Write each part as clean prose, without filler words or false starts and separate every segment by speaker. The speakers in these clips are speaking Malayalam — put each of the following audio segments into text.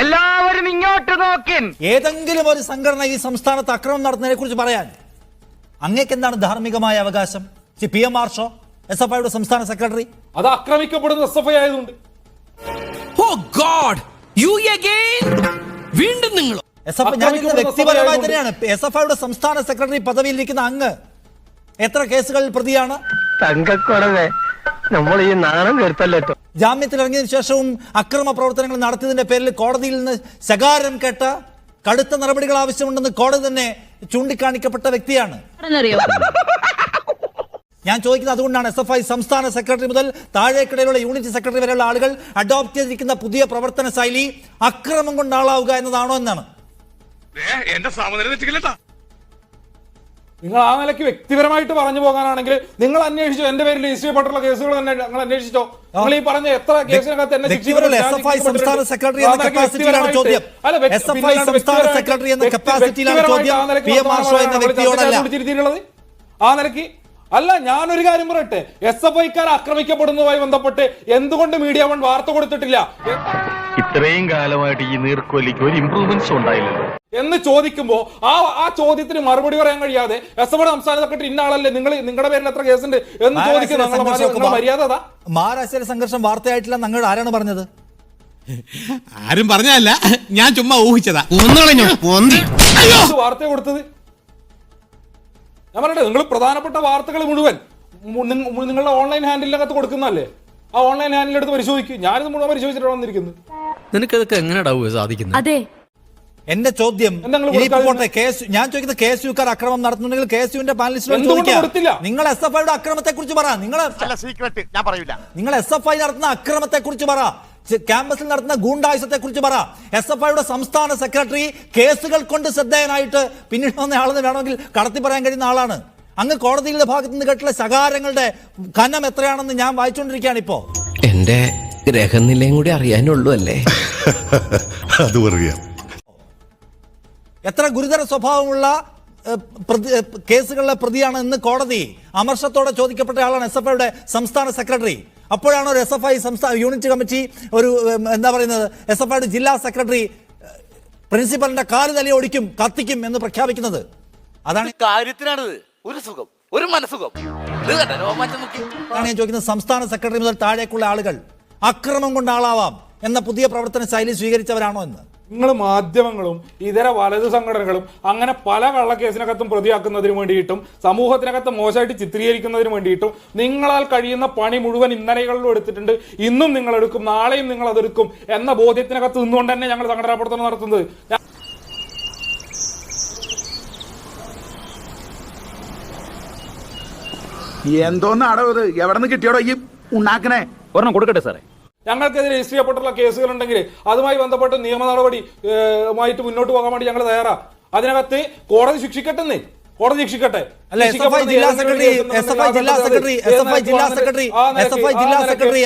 Speaker 1: എല്ലാവരും ഇങ്ങോട്ട് നോക്കിൻ.
Speaker 2: ഏതെങ്കിലും ഒരു സംഘടന ഈ സംസ്ഥാനത്ത് അക്രമം നടത്തുന്നതിനെ കുറിച്ച് പറയാൻ അങ്ങേക്ക് എന്താണ് ധാർമ്മികമായ അവകാശം? PM മാർഷോ, SFIയുടെ സംസ്ഥാന സെക്രട്ടറി?
Speaker 3: അത് ആക്രമിക്കപ്പെടുന്നത് SFI ആയതുകൊണ്ട്.
Speaker 4: വീണ്ടും നിങ്ങൾ
Speaker 2: ഞാൻ വ്യക്തിപരമായി തന്നെയാണ്. SFIയുടെ സംസ്ഥാന സെക്രട്ടറി പദവിയിലിരിക്കുന്ന അങ്ങ് എത്ര കേസുകളിൽ പ്രതിയാണ്?
Speaker 1: തങ്കക്കുറവേ, നമ്മൾ ഈ നാണം കെടുത്തല്ലോ.
Speaker 2: ജാമ്യത്തിൽ ഇറങ്ങിയതിനു ശേഷവും അക്രമ പ്രവർത്തനങ്ങൾ നടത്തിയതിന്റെ പേരിൽ കോടതിയിൽ നിന്ന് ശകാരം കേട്ട കടുത്ത നടപടികൾ ആവശ്യമുണ്ടെന്ന് കോടതി തന്നെ ചൂണ്ടിക്കാണിക്കപ്പെട്ട വ്യക്തിയാണ്. ഞാൻ ചോദിക്കുന്നത് അതുകൊണ്ടാണ് SFI സംസ്ഥാന സെക്രട്ടറി മുതൽ താഴേക്കിടയിലുള്ള യൂണിറ്റ് സെക്രട്ടറി വരെയുള്ള ആളുകൾ അഡോപ്റ്റ് ചെയ്തിരിക്കുന്ന പുതിയ പ്രവർത്തന ശൈലി അക്രമം കൊണ്ടാളാവുക എന്നതാണോ എന്നാണ്.
Speaker 3: നിങ്ങൾ ആ നിലയ്ക്ക് വ്യക്തിപരമായിട്ട് പറഞ്ഞു പോകാനാണെങ്കിൽ നിങ്ങൾ അന്വേഷിച്ചോ? എന്റെ പേരിൽ രജിസ്റ്റർ ചെയ്യപ്പെട്ടുള്ള കേസുകൾ തന്നെ നിങ്ങൾ അന്വേഷിച്ചോ? നിങ്ങൾ ഈ പറഞ്ഞ എത്ര കേസിനകത്ത് എന്നെ
Speaker 2: SFI സംസ്ഥാന സെക്രട്ടറി എന്ന കപ്പാസിറ്റിയിലാണ് ചോദ്യം. SFI സംസ്ഥാന സെക്രട്ടറി എന്ന കപ്പാസിറ്റിയിലാണ് ചോദ്യം. PM മാർഷോ എന്ന വ്യക്തിയോടല്ല.
Speaker 3: ആ നിലയ്ക്ക് അല്ല. ഞാനൊരു കാര്യം പറയട്ടെ, SFIക്കാർ ആക്രമിക്കപ്പെടുന്നതുമായി ബന്ധപ്പെട്ട് എന്തുകൊണ്ട് മീഡിയ വൺ വാർത്ത കൊടുത്തിട്ടില്ല?
Speaker 5: ഇത്രയും കാലമായിട്ട് ഈ നീർക്കോലിക്ക് ഒരു ഇംപ്രൂവ്മെന്റ്സ് ഉണ്ടായില്ലല്ലോ
Speaker 3: എന്ന് ചോദിക്കുമ്പോ ആ ചോദ്യത്തിന് മറുപടി പറയാൻ കഴിയാതെ SFIയുടെ സംസ്ഥാന സെക്രട്ടറി ഇന്ന ആളല്ലേ, നിങ്ങളുടെ പേരിൽ എത്ര കേസുണ്ട് എന്ന് ചോദിക്കുന്ന മര്യാദ.
Speaker 2: മഹാരാഷ്ട്രയിലെ സംഘർഷം വാർത്തയായിട്ടില്ല നിങ്ങൾ ആരാണ് പറഞ്ഞത്?
Speaker 4: ആരും പറഞ്ഞല്ല, ഞാൻ ചുമ്മാ ഊഹിച്ചതാ.
Speaker 3: വാർത്ത കൊടുത്തത് ഞാൻ പറയട്ടെ, നിങ്ങൾ പ്രധാനപ്പെട്ട വാർത്തകൾ മുഴുവൻ നിങ്ങളുടെ ഓൺലൈൻ ഹാൻഡിലിനകത്ത് കൊടുക്കുന്നതല്ലേ? ആ ഓൺലൈൻ ഹാൻഡിലെടുത്ത് പരിശോധിക്കും. ഞാനിത് മുഴുവൻ പരിശോധിച്ചിട്ടാണ് വന്നിരിക്കുന്നത്.
Speaker 4: നിനക്കതൊക്കെ എങ്ങനെയാ സാധിക്കുന്നത്?
Speaker 6: അതെ,
Speaker 2: എന്റെ ചോദ്യം ഞാൻ ചോദിക്കുന്നത് KSUക്കാർ അക്രമം നടത്തുന്നുണ്ടെങ്കിൽ KSUവിന്റെ പാനലിസ്റ്റിനോട് നിങ്ങൾ SFIയുടെ അക്രമത്തെ കുറിച്ച് പറ. നിങ്ങൾ SFI നടത്തുന്ന അക്രമത്തെ കുറിച്ച് പറ. ക്യാമ്പസിൽ നടത്തുന്ന ഗൂണ്ടായുസത്തെ കുറിച്ച് പറ. SFIയുടെ സംസ്ഥാന സെക്രട്ടറി കേസുകൾ കൊണ്ട് ശ്രദ്ധേയനായിട്ട് പിന്നീട് വന്ന ആളെന്ന് വേണമെങ്കിൽ കടത്തി പറയാൻ കഴിയുന്ന ആളാണ്. അങ്ങ് കോടതിയുടെ ഭാഗത്ത് നിന്ന് കേട്ടുള്ള ശകാരങ്ങളുടെ കനം എത്രയാണെന്ന് ഞാൻ വായിച്ചുകൊണ്ടിരിക്കുകയാണ് ഇപ്പോ.
Speaker 7: എന്റെ ഗ്രഹനിലയും കൂടി അറിയാനുള്ളൂ അല്ലേ?
Speaker 2: എത്ര ഗുരുതര സ്വഭാവമുള്ള കേസുകളിലെ പ്രതിയാണ് ഇന്ന് കോടതി അമർഷത്തോടെ ചോദിക്കപ്പെട്ട ആളാണ് SFIയുടെ സംസ്ഥാന സെക്രട്ടറി. അപ്പോഴാണ് ഒരു SFI സംസ്ഥാന യൂണിറ്റ് കമ്മിറ്റി ഒരു എന്താ പറയുന്നത് SFIയുടെ ജില്ലാ സെക്രട്ടറി പ്രിൻസിപ്പലിന്റെ കാല് തലി ഓടിക്കും കത്തിക്കും എന്ന് പ്രഖ്യാപിക്കുന്നത്. അതാണ്
Speaker 8: കാര്യത്തിനാണിത്. ഒരു സുഖം, ഒരു മനസുഖം.
Speaker 2: ഞാൻ ചോദിക്കുന്നത്, സംസ്ഥാന സെക്രട്ടറി മുതൽ താഴേക്കുള്ള ആളുകൾ അക്രമം കൊണ്ട് ആളാവാം എന്ന പുതിയ പ്രവർത്തന ശൈലി സ്വീകരിച്ചവരാണോ എന്ന്?
Speaker 3: നിങ്ങൾ മാധ്യമങ്ങളും ഇതര വലതു സംഘടനകളും അങ്ങനെ പല കള്ളക്കേസിനകത്തും പ്രതിയാക്കുന്നതിന് വേണ്ടിയിട്ടും സമൂഹത്തിനകത്ത് മോശമായിട്ട് ചിത്രീകരിക്കുന്നതിന് വേണ്ടിയിട്ടും നിങ്ങളാൽ കഴിയുന്ന പണി മുഴുവൻ ഇന്നലെകളിലും എടുത്തിട്ടുണ്ട്. ഇന്നും നിങ്ങൾ എടുക്കും, നാളെയും നിങ്ങൾ അതെടുക്കും എന്ന ബോധ്യത്തിനകത്ത് നിന്നുകൊണ്ട് തന്നെ ഞങ്ങൾ സംഘടനാ പ്രവർത്തനം നടത്തുന്നത്.
Speaker 9: എന്തോന്നാടോ ഇത്? എവിടെ നിന്ന് കിട്ടിയോടോ ഈ ഉണ്ടാക്കണേ?
Speaker 8: ഒരെണ്ണം കൊടുക്കട്ടെ സാറേ.
Speaker 3: ഞങ്ങൾക്കെതിരെ രജിസ്റ്റർ ചെയ്യപ്പെട്ടുള്ള കേസുകൾ ഉണ്ടെങ്കിൽ അതുമായി ബന്ധപ്പെട്ട് നിയമ നടപടിയുമായിട്ട് മുന്നോട്ട് പോകാൻ വേണ്ടി ഞങ്ങൾ തയ്യാറാ. അതിനകത്ത് കോടതി ശിക്ഷിക്കട്ടെ, കോടതി ശിക്ഷിക്കട്ടെ.
Speaker 2: SFI ജില്ലാ സെക്രട്ടറി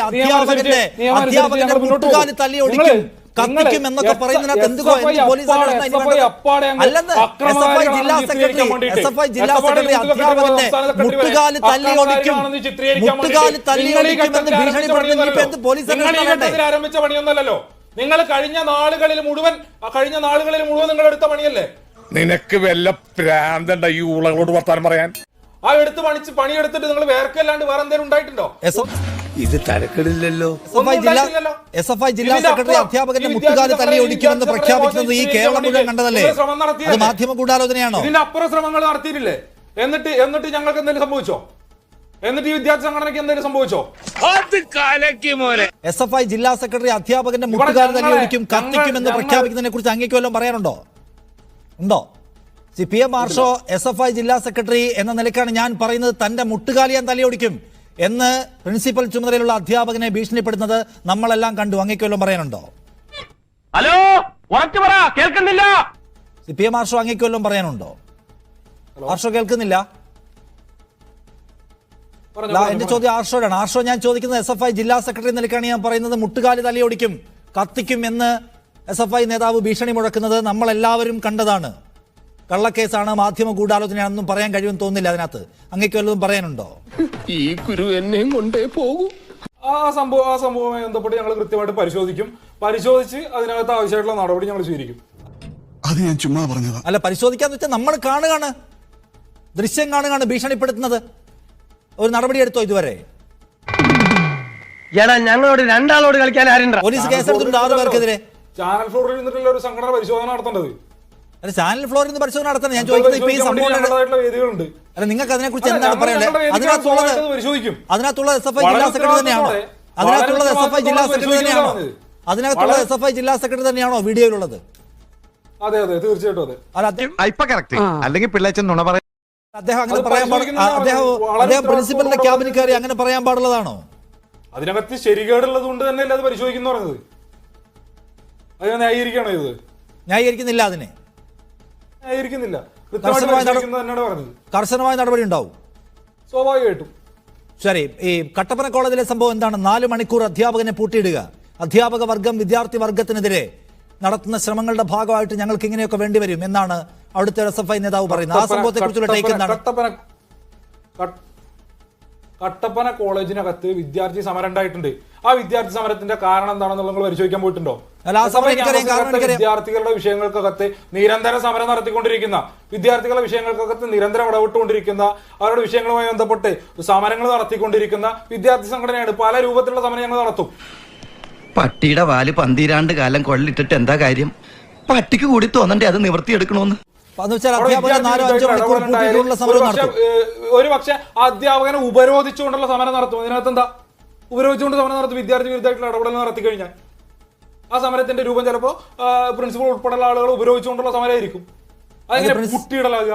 Speaker 2: അധ്യാപകന്റെ മുട്ടുകാല് തല്ലി ഒടിക്കും കത്തിക്കും എന്നൊക്കെ പറയുന്നതിനകത്ത് എന്തുകൊ പോലീസ് SFI ജില്ലാ സെക്രട്ടറി അധ്യാപകന്റെ മുട്ടുകാല് തല്ലി ഒടിക്കും എന്ന് ഭീഷണിപ്പെടുത്തുന്ന എന്ത് പോലീസ്
Speaker 3: ആരംഭിച്ച പണിയൊന്നല്ലോ. നിങ്ങൾ കഴിഞ്ഞ നാളുകളിൽ മുഴുവൻ നിങ്ങൾ എടുത്ത പണിയല്ലേ?
Speaker 10: നിനക്ക് വല്ല പ്രാന്തണ്ട ഈ ഉളകളോട് വർത്താനം പറയാൻ?
Speaker 3: ആ പണിയെടുത്തിട്ട് നിങ്ങൾ വേർക്കല്ലാണ്ട് വേറെ എന്തെങ്കിലും ഉണ്ടായിട്ടുണ്ടോ?
Speaker 9: ഇത് തരക്കെടില്ലല്ലോ.
Speaker 2: SFI ജില്ലാ സെക്രട്ടറി അധ്യാപകന്റെ മുട്ടുകാല് തല്ലി ഒടിക്കുമെന്ന് പ്രഖ്യാപിക്കുന്നത് ഈ കേരളം മുഴുവൻ കണ്ടതല്ലേ? അത് മാധ്യമ ഗൂഢാലോചനയാണോ?
Speaker 3: ഇതിന്റെ അപ്പുറം ശ്രമങ്ങൾ നടത്തിയിട്ടില്ലേ? എന്നിട്ട് ഞങ്ങൾക്ക് എന്തെങ്കിലും സംഭവിച്ചോ? എന്നിട്ട് ഈ വിദ്യാർത്ഥി സംഘടനയ്ക്ക് എന്തെങ്കിലും സംഭവിച്ചോ?
Speaker 2: SFI ജില്ലാ സെക്രട്ടറി അധ്യാപകന്റെ മുട്ടുകാല് തല്ലി ഒടിക്കും കത്തിക്കുമെന്ന് പ്രഖ്യാപിക്കുന്നതിനെ കുറിച്ച് അങ്ങേക്ക് വല്ലതും പറയാനുണ്ടോ? ഉണ്ടോ? PM മാർഷോ SFI ജില്ലാ സെക്രട്ടറി എന്ന നിലയ്ക്കാണ് ഞാൻ പറയുന്നത് തന്റെ മുട്ടുകാലി ഞാൻ തല്ലി എന്ന് പ്രിൻസിപ്പൽ ചുമതലയുള്ള അധ്യാപകനെ ഭീഷണിപ്പെടുന്നത് നമ്മളെല്ലാം കണ്ടു. അങ്ങേക്ക് വല്ലതും പറയാനുണ്ടോ?
Speaker 1: ഹലോ, ഉറച്ചു പറ, കേൾക്കുന്നില്ല.
Speaker 2: PM മാർഷോ അങ്ങേക്ക് വല്ലതും പറയാനുണ്ടോ? ആർഷോ കേൾക്കുന്നില്ല. എന്റെ ചോദ്യം ആർഷോടാണ്. ആർഷോ, ഞാൻ ചോദിക്കുന്നത് SFI ജില്ലാ സെക്രട്ടറി നിലയ്ക്കാണ് ഞാൻ പറയുന്നത് മുട്ടുകാലി തല്ലി ഒടിക്കും കത്തിക്കും എന്ന് SFI നേതാവ് ഭീഷണി മുഴക്കുന്നത് നമ്മളെല്ലാവരും കണ്ടതാണ്. കള്ളക്കേസാണ്, മാധ്യമ ഗൂഢാലോചനയാണെന്നും പറയാൻ കഴിയുമെന്ന് തോന്നുന്നില്ല. അതിനകത്ത് അങ്ങേക്ക് വല്ലതും പറയാനുണ്ടോ?
Speaker 7: ഈ ഗുരു എന്നെയും കൊണ്ടേ പോകൂ.
Speaker 3: ആ സംഭവവുമായി ബന്ധപ്പെട്ട് ഞങ്ങൾ കൃത്യമായിട്ട് പരിശോധിച്ച് അതിനകത്ത് ആവശ്യമായിട്ടുള്ള നടപടി ഞങ്ങൾ സ്വീകരിക്കും.
Speaker 9: അത് ഞാൻ ചുമ്മാ പറഞ്ഞതാ.
Speaker 2: അല്ല, പരിശോധിക്കാന്ന് വെച്ചാൽ നമ്മൾ കാണുകയാണ്, ദൃശ്യം കാണുകയാണ് ഭീഷണിപ്പെടുത്തുന്നത്. ഒരു നടപടി എടുത്തോ ഇതുവരെ?
Speaker 1: എടാ ഞങ്ങളോട് രണ്ടാളോട് കളിക്കാൻ ആരുണ്ടോ?
Speaker 2: പോലീസ് കേസെടുത്തിട്ടുണ്ട് 6 പേർക്കെതിരെ.
Speaker 3: ചാനൽ ഫ്ലോറിൽ നിന്നിട്ടുള്ള ഒരു സംഘടന പരിശോധന നടത്തേണ്ടത്.
Speaker 2: അല്ല, ചാനൽ ഫ്ലോറിൽ നിന്ന് പരിശോധന നടത്തണം. ഞാൻ ചോദിക്കുന്നത് ഇപ്പൊ ഈ സംഭവം
Speaker 3: വേദികളുണ്ട്.
Speaker 2: അല്ല, നിങ്ങൾക്ക് അതിനെ കുറിച്ച് എന്താണ് പറയാനുള്ളത്? അതിനകത്തുള്ള SFI ജില്ലാ സെക്രട്ടറി തന്നെയാണോ? അതിനകത്തുള്ളത് SFI ജില്ലാ സെക്രട്ടറി തന്നെയാണോ? അതിനകത്തുള്ള SFI ജില്ലാ സെക്രട്ടറി തന്നെയാണോ വീഡിയോയിലുള്ളത്?
Speaker 3: അതെ തീർച്ചയായിട്ടും അതെ.
Speaker 5: അല്ലെങ്കിൽ പിള്ളേച്ചൻ നുണ പറയാം.
Speaker 2: അദ്ദേഹം അങ്ങനെ പറയാൻ അദ്ദേഹം പ്രിൻസിപ്പലിന്റെ ക്യാബിനിൽ കയറി അങ്ങനെ പറയാൻ പാടുള്ളതാണോ?
Speaker 3: അതിനകത്ത് ശരികേടുള്ളത് കൊണ്ട് തന്നെയല്ലേ അത് പരിശോധിക്കുന്നു പറഞ്ഞത്. അത് ന്യായീകരിക്കണോ ഇത്?
Speaker 2: ന്യായീകരിക്കുന്നില്ല, അതിനെ
Speaker 3: ന്യായീകരിക്കുന്നില്ല.
Speaker 2: കർശനമായ നടപടി ഉണ്ടാവും
Speaker 3: സ്വാഭാവികമായിട്ടും.
Speaker 2: ശരി, ഈ കട്ടപ്പന കോളേജിലെ സംഭവം എന്താണ്? 4 മണിക്കൂർ അധ്യാപകനെ പൂട്ടിയിടുക. അധ്യാപക വർഗം വിദ്യാർത്ഥി വർഗത്തിനെതിരെ നടത്തുന്ന ശ്രമങ്ങളുടെ ഭാഗമായിട്ട് ഞങ്ങൾക്ക് ഇങ്ങനെയൊക്കെ വേണ്ടിവരും എന്നാണ് അവിടുത്തെ SFI നേതാവ് പറയുന്നത്. ആ സംഭവത്തെ കുറിച്ചുള്ള ടേക്ക് എന്താണ്?
Speaker 3: കട്ടപ്പന കോളേജിനകത്ത് വിദ്യാർത്ഥി സമരം ഉണ്ടായിട്ടുണ്ട്. ആ വിദ്യാർത്ഥി സമരത്തിന്റെ കാരണം എന്താണെന്നുള്ള നിങ്ങൾ പരിശോധിക്കാൻ പോയിട്ടുണ്ടോ? വിദ്യാർത്ഥികളുടെ വിഷയങ്ങൾക്കകത്ത് നിരന്തരം സമരം നടത്തിക്കൊണ്ടിരിക്കുന്ന, വിദ്യാർത്ഥികളുടെ വിഷയങ്ങൾക്കകത്ത് നിരന്തരം ഇടപെട്ടുകൊണ്ടിരിക്കുന്ന, അവരുടെ വിഷയങ്ങളുമായി ബന്ധപ്പെട്ട് സമരങ്ങൾ നടത്തിക്കൊണ്ടിരിക്കുന്ന വിദ്യാർത്ഥി സംഘടനയാണ്. പല രൂപത്തിലുള്ള സമരം ഞങ്ങൾ നടത്തും.
Speaker 7: പട്ടിയുടെ വാല് പന്തിരാണ്ട് കാലം കൊള്ളിട്ടിട്ട് എന്താ കാര്യം? പട്ടിക്ക് കൂടി തോന്നണ്ടേ അത് നിവർത്തിയെടുക്കണോന്ന്?
Speaker 3: ഒരു പക്ഷെ അധ്യാപകനെ ഉപരോധിച്ചുകൊണ്ടുള്ള സമരം നടത്തും. ഇതിനകത്ത് എന്താ? ഉപരോധിച്ചുകൊണ്ട് സമരം നടത്തും. വിദ്യാർത്ഥി വിരുദ്ധമായിട്ടുള്ള ഇടപെടൽ നടത്തി കഴിഞ്ഞാൽ ആ സമരത്തിന്റെ രൂപം ചിലപ്പോ പ്രിൻസിപ്പൽ ഉൾപ്പെടെയുള്ള ആളുകൾ ഉപരോധിച്ചുകൊണ്ടുള്ള സമരമായിരിക്കും. അതെങ്ങനെ പൂട്ടിയിടലാവുക?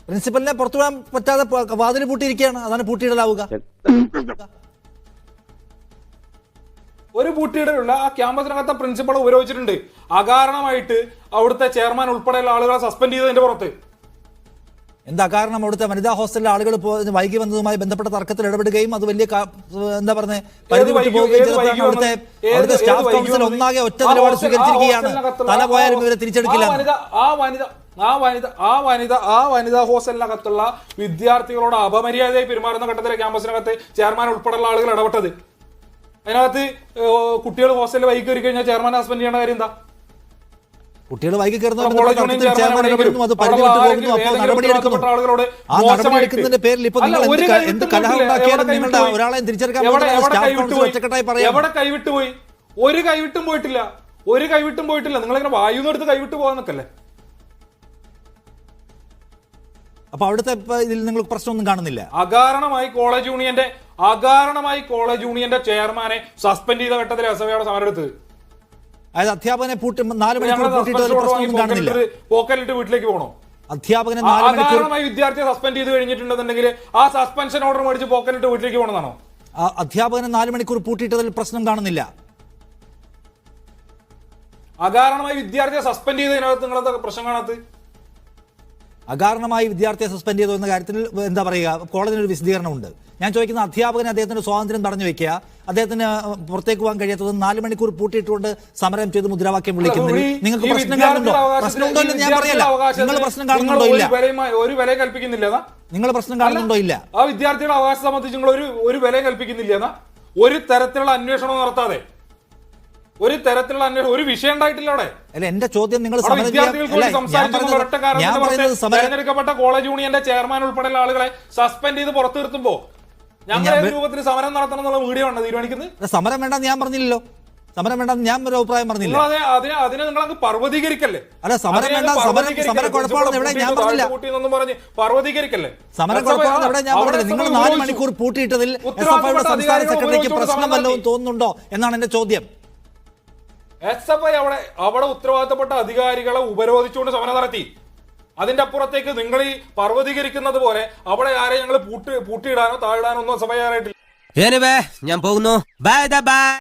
Speaker 2: പ്രിൻസിപ്പലിനെ പുറത്തു വിടാൻ പറ്റാതെ വാതിൽ പൂട്ടിയിരിക്കുകയാണ്, അതാണ് പൂട്ടിയിടലാവുക.
Speaker 3: ഒരു പൂട്ടിയിടലുള്ള ആ ക്യാമ്പസിനകത്തെ പ്രിൻസിപ്പൾ ഉപയോഗിച്ചിട്ടുണ്ട്. അകാരണമായിട്ട് അവിടുത്തെ ചെയർമാൻ ഉൾപ്പെടെയുള്ള ആളുകളെ സസ്പെൻഡ് ചെയ്തതിന്റെ പുറത്ത്.
Speaker 2: എന്താ കാരണം? അവിടുത്തെ വനിതാ ഹോസ്റ്റലിലെ ആളുകൾ വൈകി വന്നതുമായി ബന്ധപ്പെട്ട തർക്കത്തിൽ ഇടപെടുകയും അത് വലിയ എന്താ പറഞ്ഞ പരിധി വിട്ടു പോവുകയും ചെയ്തപ്പോഴാണ് അവിടുത്തെ സ്റ്റാഫ് കൗൺസിൽ ഒന്നാകെ ഒറ്റ നിലപാട് സ്വീകരിച്ചിരിക്കുകയാണ്. തല പോയാലും ഇവരെ തിരിച്ചെടുക്കില്ല.
Speaker 3: ആ വനിതാ ഹോസ്റ്റലിനകത്തുള്ള വിദ്യാർത്ഥികളോട് അപമര്യാദയായി പെരുമാറുന്ന ഘട്ടത്തിലെ ക്യാമ്പസിനകത്ത് ചെയർമാൻ ഉൾപ്പെടെയുള്ള ആളുകൾ ഇടപെട്ടത്. അതിനകത്ത് കുട്ടികൾ ഹോസ്റ്റലിൽ വൈകി കയറി കഴിഞ്ഞാൽ ചെയർമാൻ സസ്പെൻഡ് ചെയ്യേണ്ട കാര്യം എന്താ?
Speaker 2: കുട്ടികൾ വൈകി കയറുന്ന നടപടിയെടുക്കുന്നതിന്റെ പേരിൽ ഇപ്പൊ നിങ്ങൾ എന്ത് കലഹം ഉണ്ടാക്കിയാലും നിങ്ങളുടെ ഒരാളെ തിരിച്ചെടുക്കാൻ
Speaker 3: എവിടെ കൈവിട്ടുപോയി? ഒരു കൈവിട്ടും പോയിട്ടില്ല. നിങ്ങളിങ്ങനെ വായുന്ന് എടുത്ത് കൈവിട്ടു പോകാൻ നിൽക്കല്ലേ?
Speaker 2: അപ്പൊ അവിടുത്തെ ഇതിൽ നിങ്ങൾ പ്രശ്നമൊന്നും കാണുന്നില്ല?
Speaker 3: അകാരണമായി കോളേജ് യൂണിയന്റെ ചെയർമാനെ സസ്പെൻഡ് ചെയ്ത ഘട്ടത്തിൽ SFIയുടെ സമരം എടുത്തത്.
Speaker 2: അതായത് അധ്യാപകനെ 4 മണിക്കൂർ പ്രശ്നമൊന്നും കാണുന്നില്ല.
Speaker 3: പോക്കലിട്ട് വീട്ടിലേക്ക് പോകണോ?
Speaker 2: അധ്യാപകനെ
Speaker 3: അകാരണമായി വിദ്യാർത്ഥിയെ സസ്പെൻഡ് ചെയ്ത് കഴിഞ്ഞിട്ടുണ്ടെന്നുണ്ടെങ്കിൽ ആ സസ്പെൻഷൻ ഓർഡർ മേടിച്ച് പോക്കലിട്ട് വീട്ടിലേക്ക് പോകണമെന്നാണോ?
Speaker 2: അധ്യാപകനെ 4 മണിക്കൂർ പൂട്ടിയിട്ടതിൽ പ്രശ്നം കാണുന്നില്ല.
Speaker 3: അകാരണമായി വിദ്യാർത്ഥിയെ സസ്പെൻഡ് ചെയ്തതിനകത്ത് നിങ്ങളെന്താ പ്രശ്നം കാണാത്തത്?
Speaker 2: അകാരണമായി വിദ്യാർത്ഥിയെ സസ്പെൻഡ് ചെയ്തു എന്ന കാര്യത്തിൽ എന്താ പറയുക? കോടതിനൊരു വിശദീകരണമുണ്ട്. ഞാൻ ചോദിക്കുന്ന അധ്യാപകന് അദ്ദേഹത്തിന്റെ സ്വാതന്ത്ര്യം തടഞ്ഞു വെക്കുക, അദ്ദേഹത്തിന് പുറത്തേക്ക് പോകാൻ കഴിയാത്തത് 4 മണിക്കൂർ പൂട്ടിയിട്ടുകൊണ്ട് സമരം ചെയ്ത് മുദ്രാവാക്യം വിളിക്കുന്നത് നിങ്ങൾക്ക് പ്രശ്നം കാണുന്നുണ്ടോ? പ്രശ്നമുണ്ടോ ഇല്ല ഞാൻ പറയല്ല. നിങ്ങൾ പ്രശ്നം കാണുന്നുണ്ടോ ഇല്ല?
Speaker 3: ഒരു വില കൽപ്പിക്കുന്നില്ല.
Speaker 2: നിങ്ങൾ പ്രശ്നം കാണുന്നുണ്ടോ ഇല്ല?
Speaker 3: ആ വിദ്യാർത്ഥികളുടെ അവകാശം സംബന്ധിച്ച് നിങ്ങൾ ഒരു വില കൽപ്പിക്കുന്നില്ല. ഒരു തരത്തിലുള്ള അന്വേഷണം നടത്താതെ ഒരു വിഷയം ഉണ്ടായിട്ടില്ല അവിടെ.
Speaker 2: അല്ല, എന്റെ ചോദ്യം നിങ്ങൾ
Speaker 3: തെരഞ്ഞെടുക്കപ്പെട്ട കോളേജ് യൂണിയന്റെ ചെയർമാൻ ഉൾപ്പെടെയുള്ള ആളുകളെ സസ്പെൻഡ് ചെയ്ത് പുറത്തു നിർത്തുമ്പോ ഞങ്ങൾ രൂപത്തിൽ സമരം നടത്തണം എന്നുള്ള വീഡിയോ ആണ് തീരുമാനിക്കുന്നത്.
Speaker 2: സമരം വേണ്ടെന്ന് ഞാൻ പറഞ്ഞില്ലല്ലോ. സമരം വേണ്ടെന്ന് ഞാൻ ഒരു അഭിപ്രായം പറഞ്ഞില്ല.
Speaker 3: അതിനെ നിങ്ങൾ പർവ്വതീകരിക്കല്ലേ?
Speaker 2: അല്ല, സമരം വേണ്ട, സമരം കുഴപ്പമാണെന്ന് എവിടെ ഞാൻ പറഞ്ഞില്ല.
Speaker 3: പർവ്വതീകരിക്കല്ലേ?
Speaker 2: സമരം കുഴപ്പമാണെന്ന് എവിടെ ഞാൻ പറഞ്ഞില്ല. നിങ്ങൾ 4 മണിക്കൂർ പൂട്ടിയിട്ടതിൽ SFIയുടെ സംസ്ഥാന സെക്രട്ടറിക്ക് പ്രശ്നം വല്ലതും തോന്നുന്നുണ്ടോ എന്നാണ് എന്റെ ചോദ്യം.
Speaker 3: SFI അവിടെ ഉത്തരവാദിത്തപ്പെട്ട അധികാരികളെ ഉപരോധിച്ചുകൊണ്ട് സമരം നടത്തി. അതിന്റെ അപ്പുറത്തേക്ക് നിങ്ങൾ ഈ പർവ്വതീകരിക്കുന്നത് പോലെ അവിടെ ആരെയും ഞങ്ങൾ പൂട്ടിയിടാനോ താഴിടാനോ ഒന്നും SFI ആയിട്ടില്ല.
Speaker 7: ഞാൻ പോകുന്നു. ബൈ.